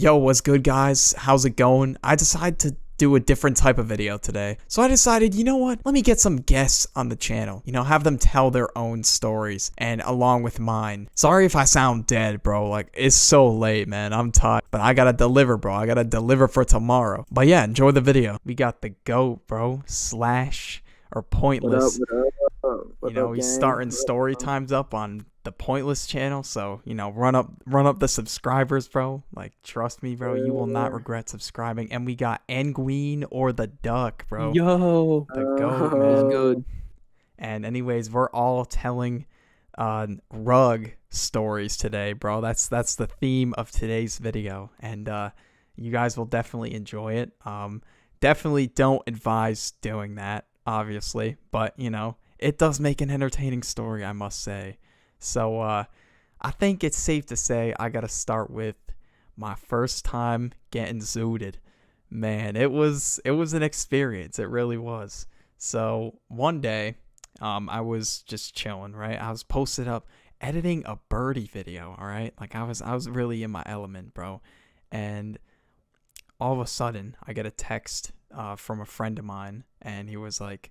Yo, what's good, guys? How's it going? I decided to do a different type of video today. So I decided, you know what? Let me get some guests on the channel. Have them tell their own stories and along with mine. Sorry if I sound dead, bro. Like, it's so late, man. I'm tired. But I gotta deliver, bro. I gotta deliver for tomorrow. But yeah, enjoy the video. We got the GOAT, bro. Slash or Pointless. What up? What up, He's gang? starting story times up on the Pointless channel, so run up the subscribers, bro. Like, trust me, bro, you will not regret subscribing. And we got Engueen or the Duck, bro. Yo, The GOAT, what's man. good? And anyways, we're all telling rug stories today, bro. That's the theme of today's video, and you guys will definitely enjoy it. Definitely don't advise doing that, obviously, but it does make an entertaining story, I must say. So I think it's safe to say I gotta start with my first time getting zooted. Man, it was an experience. It really was. So one day, I was just chilling, right? I was posted up editing a birdie video, all right? Like, I was really in my element, bro. And all of a sudden, I get a text from a friend of mine, and he was like,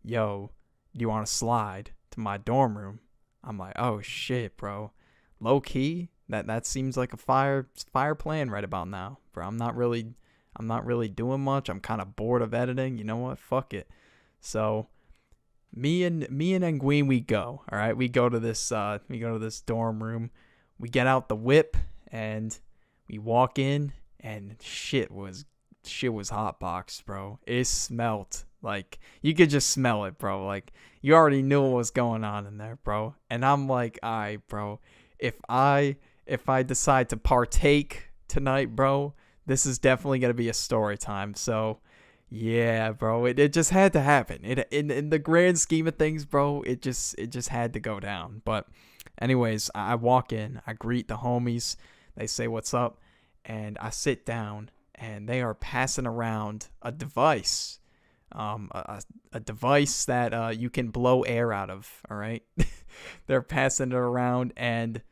"Yo, do you want to slide to my dorm room?" I'm like, "Oh shit, bro. Low key, that seems like a fire plan right about now, bro. I'm not really doing much. I'm kind of bored of editing. You know what? Fuck it." So me and Engueen, we go. All right, we go to this dorm room. We get out the whip and we walk in, and shit was hot box, bro. It smelled like, you could just smell it, bro. Like, you already knew what was going on in there, bro. And I'm like, all right, bro, if I decide to partake tonight, bro, this is definitely gonna be a story time. So yeah, bro, it just had to happen. In the grand scheme of things, bro, it just had to go down. But anyways, I walk in, I greet the homies, they say what's up, and I sit down, and they are passing around a device, a device that you can blow air out of. All right, they're passing it around, and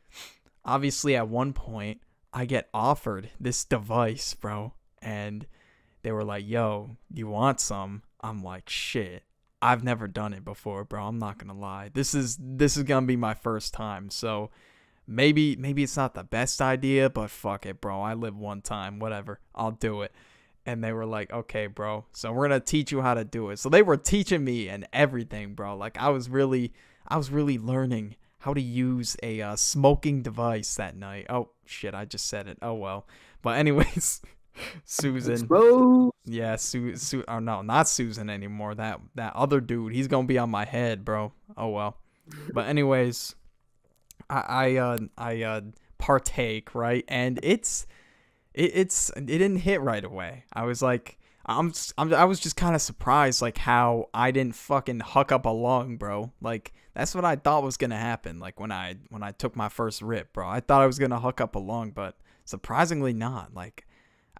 obviously at one point I get offered this device, bro, and they were like, "Yo, you want some?" I'm like, "Shit, I've never done it before, bro. I'm not gonna lie. This is gonna be my first time, so maybe it's not the best idea, but fuck it, bro. I live one time, whatever. I'll do it." And they were like, "Okay, bro. So we're gonna teach you how to do it." So they were teaching me and everything, bro. Like, I was really learning how to use a smoking device that night. Oh shit, I just said it. Oh well. But anyways, Susan. Exposed. Yeah, oh no, not Susan anymore. That other dude, he's gonna be on my head, bro. Oh well. But anyways, I partake, right, and it didn't hit right away. I was like, I was just kind of surprised, like, how I didn't fucking huck up a lung, bro. Like, that's what I thought was gonna happen. Like, when I took my first rip, bro, I thought I was gonna huck up a lung, but surprisingly not. Like,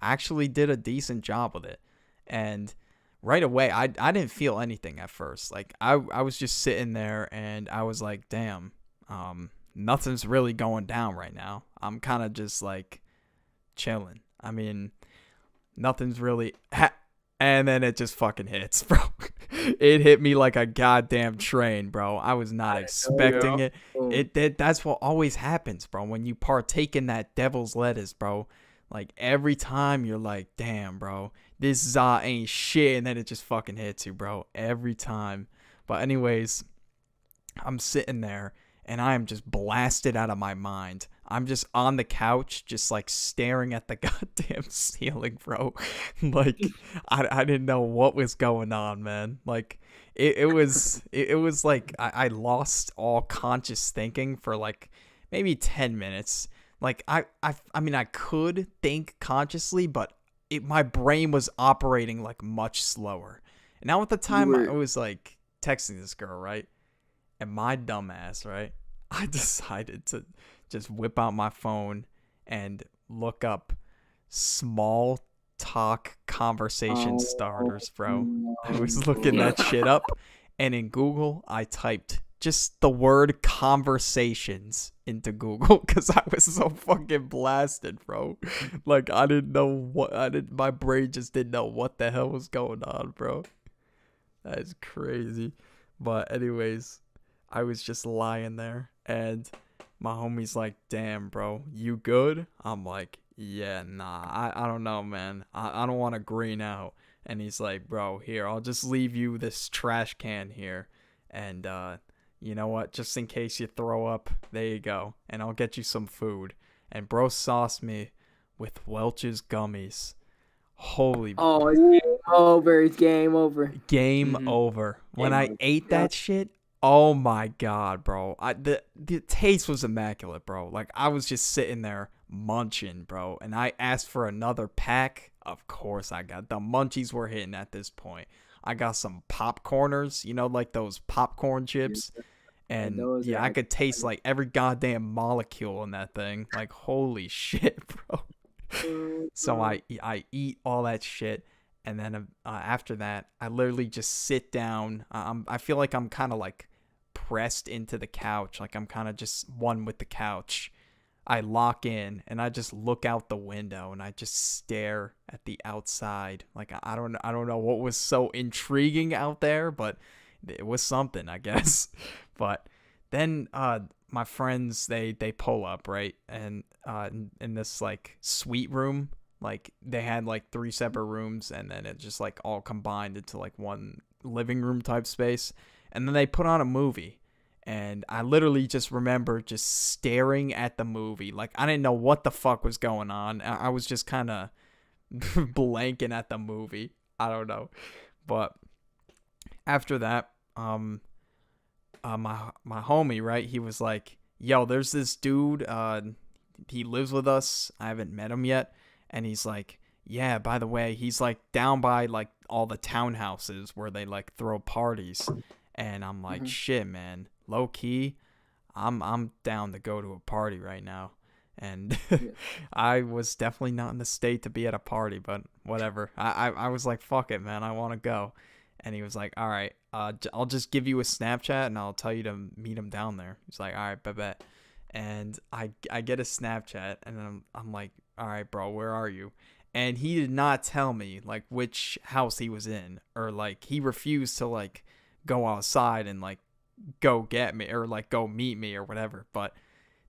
I actually did a decent job with it, and right away I didn't feel anything at first. Like, I was just sitting there, and I was like, damn, nothing's really going down right now. I'm kind of just like chilling. I mean, nothing's really and then it just fucking hits, bro. It hit me like a goddamn train, bro. I was not expecting it. That's what always happens, bro, when you partake in that devil's lettuce, bro. Like, every time you're like, damn, bro, this ain't shit, and then it just fucking hits you, bro, every time. But anyways, I'm sitting there, and I am just blasted out of my mind. I'm just on the couch, just like staring at the goddamn ceiling, bro. Like, I didn't know what was going on, man. Like, it was like I lost all conscious thinking for like maybe 10 minutes. Like, I mean, I could think consciously, but my brain was operating like much slower. And now at the time, I was like texting this girl, right? And my dumbass, right, I decided to just whip out my phone and look up small talk conversation starters, bro. I was looking that shit up, and in Google, I typed just the word conversations into Google because I was so fucking blasted, bro. Like I didn't know my brain just didn't know what the hell was going on, bro. That is crazy. But anyways, I was just lying there and my homie's like, damn, bro, you good? I'm like, yeah, nah, I don't know, man. I don't want to green out. And he's like, bro, here, I'll just leave you this trash can here. And, you know what? Just in case you throw up, there you go. And I'll get you some food. And bro sauced me with Welch's gummies. Holy. Oh, it's game over. It's game over. Game Mhm. over. When Game I over. ate that shit, oh my god, bro. The taste was immaculate, bro. Like I was just sitting there munching, bro. And I asked for another pack. Of course I got. The munchies were hitting at this point. I got some popcorners, you know, like those popcorn chips. And those yeah, are I could taste like every goddamn molecule in that thing. Like holy shit, bro. So I eat all that shit, and then after that, I literally just sit down. I feel like I'm kind of like pressed into the couch, like I'm kind of just one with the couch. I lock in, and I just look out the window, and I just stare at the outside. Like I don't know what was so intriguing out there, but it was something, I guess. But then my friends they pull up, right, and in this like suite room, like they had like 3 separate rooms, and then it just like all combined into like one living room type space, and then they put on a movie, and I literally just remember just staring at the movie, like I didn't know what the fuck was going on. I was just kind of blanking at the movie. I don't know, but after that, my homie, right? He was like, "Yo, there's this dude. He lives with us. I haven't met him yet." And he's like, "Yeah, by the way, he's like down by like all the townhouses where they like throw parties." And I'm like, "Shit, man, low key, I'm down to go to a party right now." And I was definitely not in the state to be at a party, but whatever. I was like, "Fuck it, man, I want to go." And he was like, all right, I'll just give you a Snapchat and I'll tell you to meet him down there. He's like, all right, bet. And I get a Snapchat and I'm like, all right, bro, where are you? And he did not tell me like which house he was in, or like he refused to like go outside and like go get me or like go meet me or whatever. But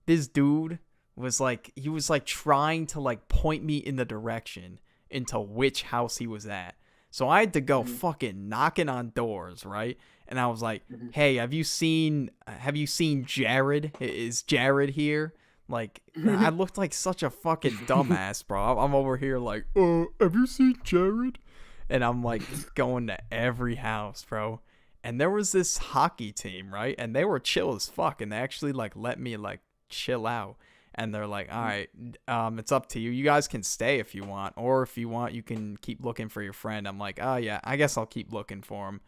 this dude was like, he was like trying to like point me in the direction into which house he was at. So I had to go fucking knocking on doors, right? And I was like, "Hey, have you seen Jared? Is Jared here?" Like, I looked like such a fucking dumbass, bro. I'm over here like, have you seen Jared? And I'm like going to every house, bro. And there was this hockey team, right? And they were chill as fuck, and they actually like let me like chill out. And they're like, all right, it's up to you. You guys can stay if you want. Or if you want, you can keep looking for your friend. I'm like, oh, yeah, I guess I'll keep looking for him.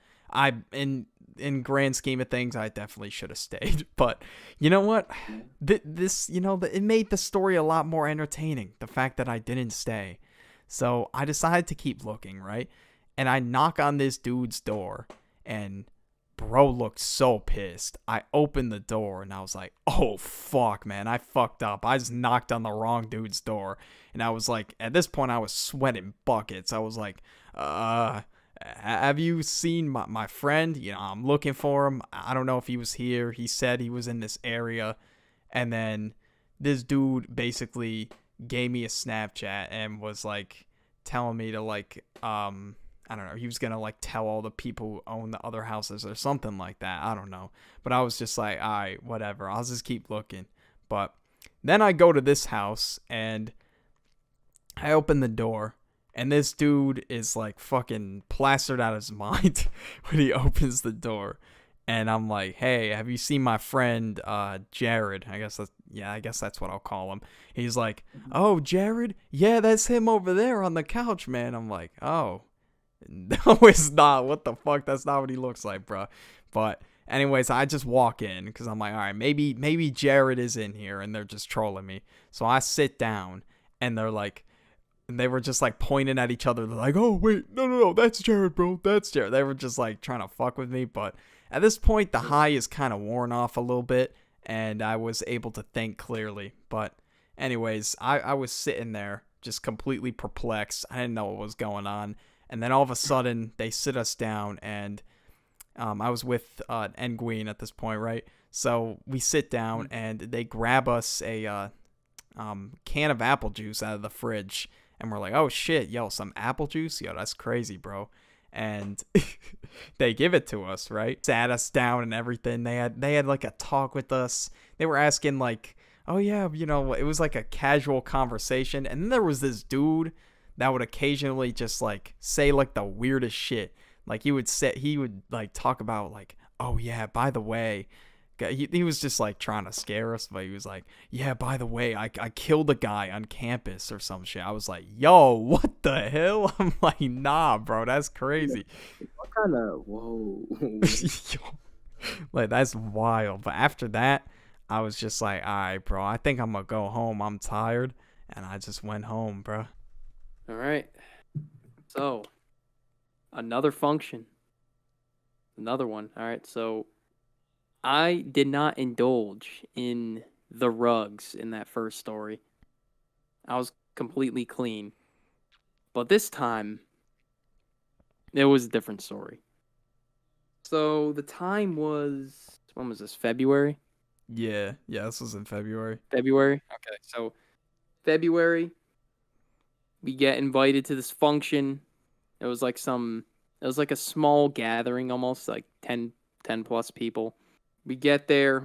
In grand scheme of things, I definitely should have stayed. But you know what? It made the story a lot more entertaining, the fact that I didn't stay. So I decided to keep looking, right? And I knock on this dude's door, and bro looked so pissed. I opened the door and I was like, oh fuck, man, I fucked up. I just knocked on the wrong dude's door. And I was like, at this point I was sweating buckets. I was like, have you seen my friend? You know, I'm looking for him. I don't know if he was here. He said he was in this area. And then this dude basically gave me a Snapchat and was like telling me to like, I don't know, he was going to like tell all the people who own the other houses or something like that. I don't know. But I was just like, all right, whatever. I'll just keep looking. But then I go to this house and I open the door and this dude is like fucking plastered out of his mind when he opens the door. And I'm like, hey, have you seen my friend Jared? I guess that's what I'll call him. He's like, oh, Jared? Yeah, that's him over there on the couch, man. I'm like, oh. No, it's not. What the fuck? That's not what he looks like, bro. But anyways, I just walk in because I'm like, all right, maybe Jared is in here and they're just trolling me. So I sit down and they were just like pointing at each other. They're like, oh wait, no, that's Jared, bro. That's Jared. They were just like trying to fuck with me. But At this point, the high is kind of worn off a little bit, and I was able to think clearly. But anyways, I was sitting there just completely perplexed. I didn't know what was going on. And then all of a sudden, they sit us down, and I was with Nguyen at this point, right? So we sit down, and they grab us a can of apple juice out of the fridge, and we're like, oh shit, yo, some apple juice? Yo, that's crazy, bro. And they give it to us, right? Sat us down and everything. They had like a talk with us. They were asking like, oh yeah, it was like a casual conversation. And then there was this dude that would occasionally just like say like the weirdest shit. Like he would like talk about like, oh yeah, by the way, he was just like trying to scare us, but he was like, yeah, by the way, I killed a guy on campus or some shit. I was like, yo, what the hell? I'm like, nah, bro, that's crazy. What kind of whoa? Like, that's wild. But after that, I was just like, all right, bro, I think I'm gonna go home. I'm tired. And I just went home, bro. All right. So, another function. Another one. All right. So, I did not indulge in the rugs in that first story. I was completely clean. But this time, it was a different story. So, the time was, when was this? February? Yeah, this was in February. February? Okay, so February, we get invited to this function. It was like a small gathering, almost like 10 plus people. We get there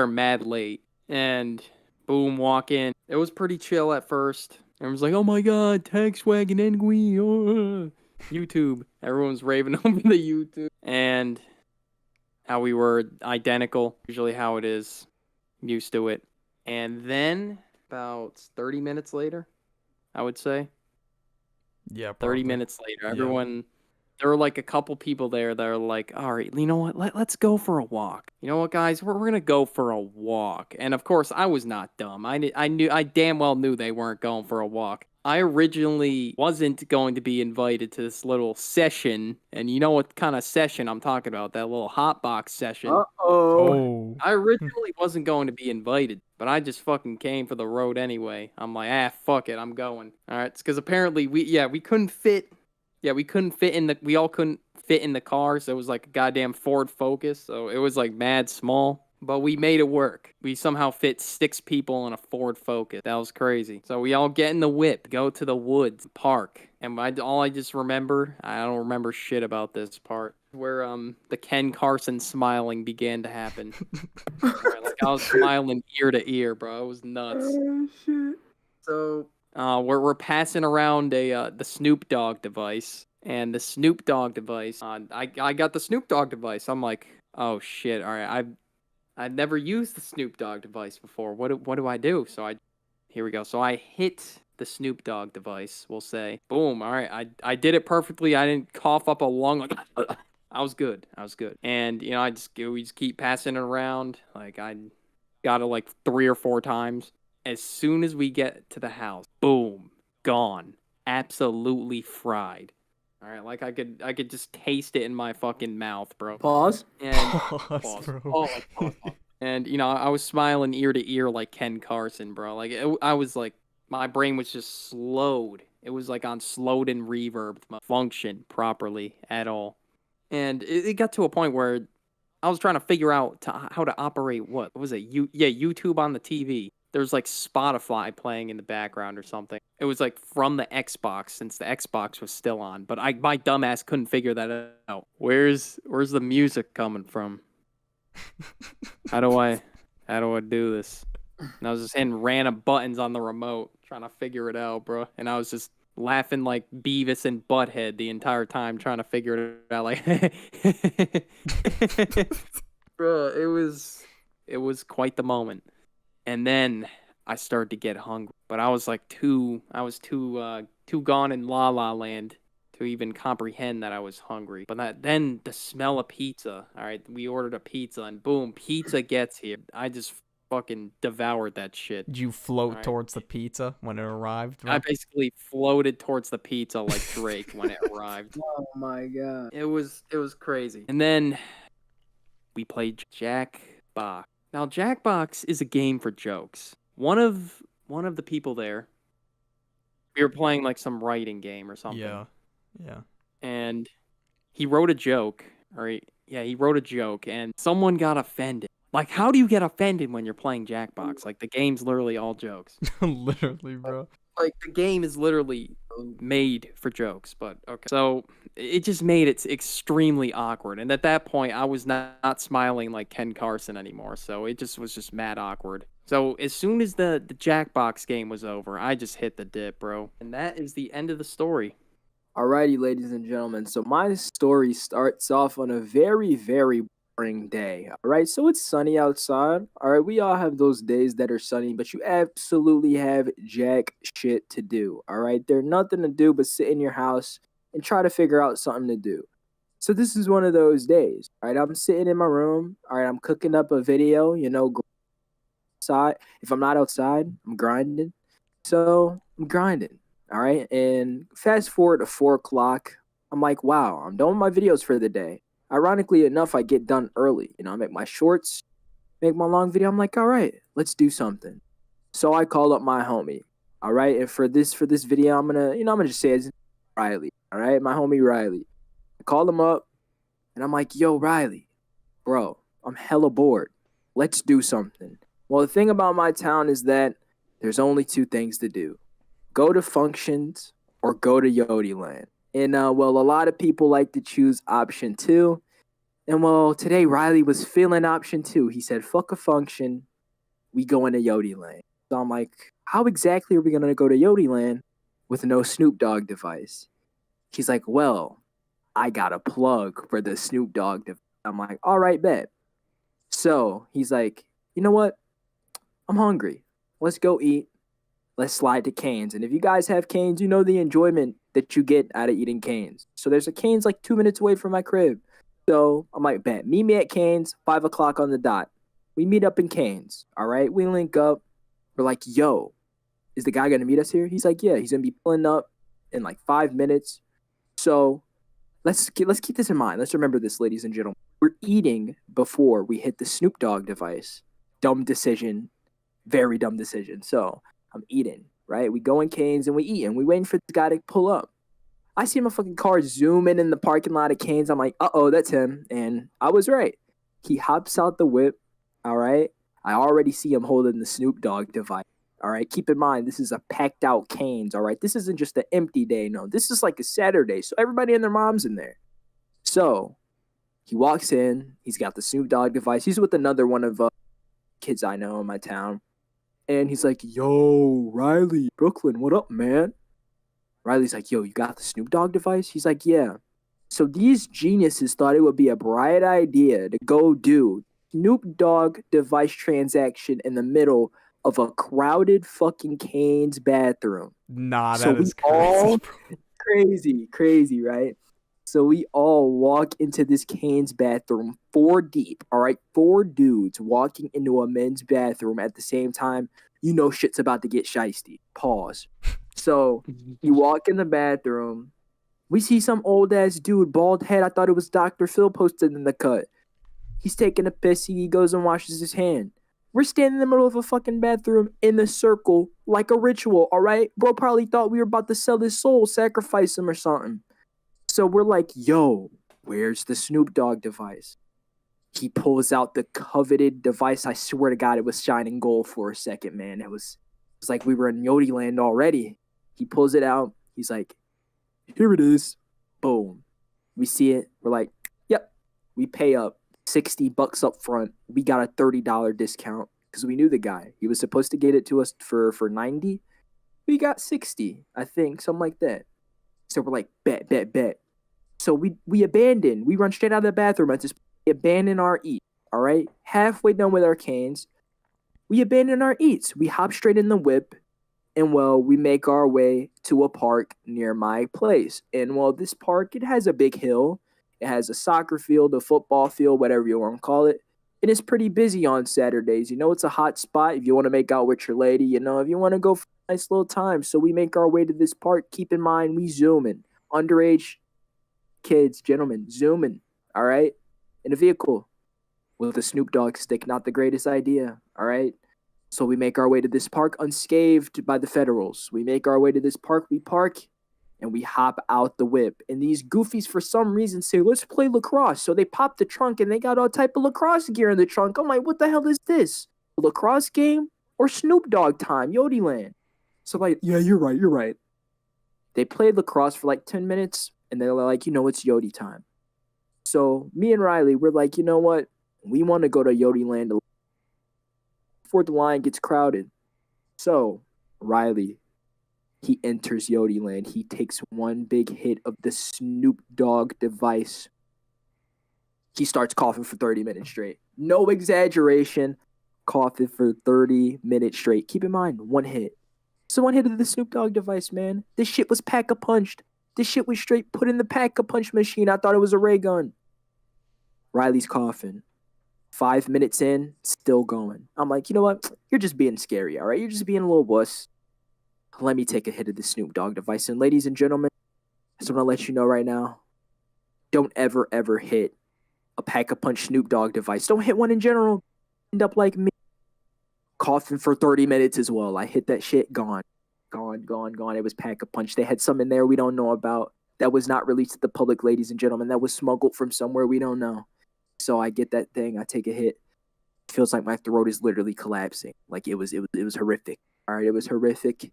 mad late, and boom, walk in. It was pretty chill at first. Everyone's like, oh my god, Taxwagon Nguyen, oh. YouTube. Everyone's raving over the YouTube. And how we were identical, usually how it is. Used to it. And then about 30 minutes later, I would say. Yeah, probably. 30 minutes later, everyone, there were like a couple people there that are like, all right, you know what? Let's go for a walk. You know what, guys? We're going to go for a walk. And of course, I was not dumb. I damn well knew they weren't going for a walk. I originally wasn't going to be invited to this little session, and you know what kind of session I'm talking about, that little hotbox session. Uh-oh. I originally wasn't going to be invited, but I just fucking came for the road anyway. I'm like, fuck it, I'm going. All right, it's because apparently we couldn't fit we all couldn't fit in the car, so it was like a goddamn Ford Focus, so it was like mad small. But we made it work. We somehow fit 6 people in a Ford Focus. That was crazy. So we all get in the whip, go to the woods, park. And all I just remember, I don't remember shit about this part, where the Ken Carson smiling began to happen. Right, like I was smiling ear to ear, bro. It was nuts. Oh, shit. So we're passing around the Snoop Dogg device. And the Snoop Dogg device, I got the Snoop Dogg device. I'm like, oh shit, all right, I've never used the Snoop Dogg device before. What do I do? So here we go. So I hit the Snoop Dogg device, we'll say. Boom. All right. I did it perfectly. I didn't cough up a lung. Like, I was good. And, we just keep passing it around. Like, I got it like 3 or 4 times. As soon as we get to the house, boom, gone. Absolutely fried. All right, like I could just taste it in my fucking mouth, bro. Pause. And Pause, bro. Oh, pause. And I was smiling ear to ear like Ken Carson, bro. Like I was like, my brain was just slowed. It was like on slowed and reverb, function properly at all. And it got to a point where I was trying to figure out how to operate what was it? YouTube on the TV. There's like Spotify playing in the background or something. It was like from the Xbox, since the Xbox was still on. But my dumbass couldn't figure that out. Where's the music coming from? How do I do this? And I was just hitting random buttons on the remote, trying to figure it out, bro. And I was just laughing like Beavis and Butthead the entire time, trying to figure it out. Like, bro, it was quite the moment. And then I started to get hungry, but I was like too gone in La La Land to even comprehend that I was hungry. But then the smell of pizza. All right, we ordered a pizza, and boom, pizza gets here. I just fucking devoured that shit. Did you float towards the pizza when it arrived, bro? I basically floated towards the pizza like Drake when it arrived. Oh my god. It was crazy. And then we played Jackbox. Now, Jackbox is a game for jokes. One of the people there, we were playing like some writing game or something. Yeah. And he wrote a joke, he wrote a joke, and someone got offended. Like, how do you get offended when you're playing Jackbox? Like, the game's literally all jokes. Literally, bro. Like, the game is literally made for jokes, but okay. So, it just made it extremely awkward. And at that point, I was not smiling like Ken Carson anymore. So, it just was just mad awkward. So, as soon as the Jackbox game was over, I just hit the dip, bro. And that is the end of the story. Alrighty, ladies and gentlemen. So my story starts off on a very, very boring day. All right, so it's sunny outside. All right, we all have those days that are sunny, but you absolutely have jack shit to do. All right, there's nothing to do but sit in your house and try to figure out something to do. So this is one of those days. All right, I'm sitting in my room. All right, I'm cooking up a video. Outside. If I'm not outside, I'm grinding. So I'm grinding. All right. And fast forward to 4 o'clock. I'm like, wow, I'm done with my videos for the day. Ironically enough, I get done early. I make my shorts, make my long video. I'm like, all right, let's do something. So I call up my homie. All right. And for this video, I'm gonna just say it's Riley. All right, my homie Riley. I called him up and I'm like, yo, Riley, bro, I'm hella bored. Let's do something. Well, the thing about my town is that there's only two things to do. Go to functions or go to Yodi Land. And, a lot of people like to choose option 2. And, today Riley was feeling option 2. He said, fuck a function. We go into Yodi Land. So I'm like, how exactly are we going to go to Yodi Land with no Snoop Dogg device? He's like, well, I got a plug for the Snoop Dogg device. I'm like, all right, bet. So he's like, you know what? I'm hungry. Let's go eat. Let's slide to Cane's. And if you guys have Cane's, you know the enjoyment that you get out of eating Cane's. So there's a Cane's like 2 minutes away from my crib. So I'm like, bet, meet me at Cane's, 5 o'clock on the dot. We meet up in Cane's, all right? We link up. We're like, yo, is the guy going to meet us here? He's like, yeah, he's going to be pulling up in like 5 minutes. So let's keep this in mind. Let's remember this, ladies and gentlemen. We're eating before we hit the Snoop Dogg device. Dumb decision. Very dumb decision. So I'm eating, right? We go in Cane's and we eat, and we waiting for the guy to pull up. I see my fucking car zooming in the parking lot of Cane's. I'm like, uh-oh, that's him. And I was right. He hops out the whip, all right? I already see him holding the Snoop Dogg device, all right? Keep in mind, this is a packed out Cane's, all right? This isn't just an empty day. No, this is like a Saturday, so everybody and their mom's in there. So he walks in. He's got the Snoop Dogg device. He's with another one of kids I know in my town. And he's like, yo, Riley, Brooklyn, what up, man? Riley's like, yo, you got the Snoop Dogg device? He's like, yeah. So these geniuses thought it would be a bright idea to go do Snoop Dogg device transaction in the middle of a crowded fucking Cane's bathroom. Nah, So that is we all- crazy. Crazy, right? So we all walk into this Cane's bathroom, 4 deep, all right? 4 dudes walking into a men's bathroom at the same time. You know shit's about to get shiesty. Pause. So you walk in the bathroom. We see some old-ass dude, bald head. I thought it was Dr. Phil posted in the cut. He's taking a piss. He goes and washes his hand. We're standing in the middle of a fucking bathroom in a circle like a ritual, all right? Bro probably thought we were about to sell his soul, sacrifice him or something. So we're like, yo, where's the Snoop Dogg device? He pulls out the coveted device. I swear to God, it was shining gold for a second, man. It was like we were in Yodi Land already. He pulls it out. He's like, here it is. Boom. We see it. We're like, yep. We pay up $60 up front. We got a $30 discount because we knew the guy. He was supposed to get it to us for $90. We got $60, I think, something like that. So we're like, bet. So we abandon. We run straight out of the bathroom at this. We abandon our eat. All right, halfway done with our Canes, we abandon our eats. We hop straight in the whip, and we make our way to a park near my place. And this park, it has a big hill. It has a soccer field, a football field, whatever you want to call it. And it's pretty busy on Saturdays. It's a hot spot if you want to make out with your lady. If you want to go for a nice little time. So we make our way to this park. Keep in mind, we zooming. Underage kids, gentlemen, zooming, all right, in a vehicle. with a Snoop Dogg stick. Not the greatest idea, all right? So we make our way to this park unscathed by the Federals. We make our way to this park, we park, and we hop out the whip. And these goofies, for some reason, say, let's play lacrosse. So they pop the trunk, and they got all type of lacrosse gear in the trunk. I'm like, what the hell is this? A lacrosse game or Snoop Dogg time, Yodeland? So like, yeah, you're right. They played lacrosse for like 10 minutes, and they're like, it's Yodi time. So me and Riley, we're like, you know what? We want to go to Yodeland before the line gets crowded. So Riley, he enters Yodeland. He takes one big hit of the Snoop Dogg device. He starts coughing for 30 minutes straight. No exaggeration. Coughing for 30 minutes straight. Keep in mind, one hit. So one hit of the Snoop Dogg device, man. This shit was pack-a-punched. This shit was straight put in the pack-a-punch machine. I thought it was a ray gun. Riley's coughing. 5 minutes in, still going. I'm like, you know what? You're just being scary, all right? You're just being a little wuss. Let me take a hit of the Snoop Dogg device. And ladies and gentlemen, I just want to let you know right now, don't ever, ever hit a pack-a-punch Snoop Dogg device. Don't hit one in general. End up like me. Coughing for 30 minutes as well. I hit that shit, gone. It was pack-a-punch. They had some in there we don't know about. That was not released to the public, ladies and gentlemen. That was smuggled from somewhere we don't know. So I get that thing. I take a hit. It feels like my throat is literally collapsing. Like it was horrific. All right, it was horrific.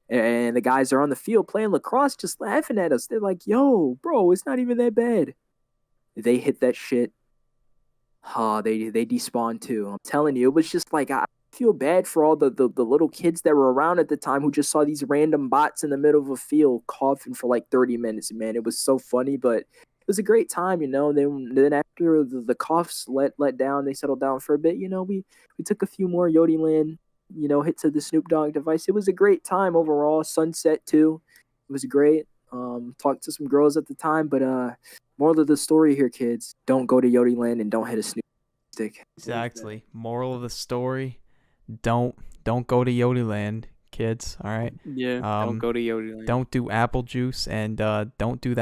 And the guys are on the field playing lacrosse just laughing at us. They're like, yo, bro, it's not even that bad. They hit that shit. They despawned too. I'm telling you, it was just like, I feel bad for all the little kids that were around at the time who just saw these random bots in the middle of a field coughing for like 30 minutes. Man, it was so funny, but it was a great time, Then after the coughs let down, they settled down for a bit. We took a few more Yodeland, hits of the Snoop Dogg device. It was a great time overall. Sunset too, it was great. Talked to some girls at the time, but moral of the story here, kids: don't go to Yodeland and don't hit a Snoop stick. Exactly. Moral of the story: don't go to Yodeland, kids. All right. Yeah. Don't go to Yodeland. Don't do apple juice, and don't do that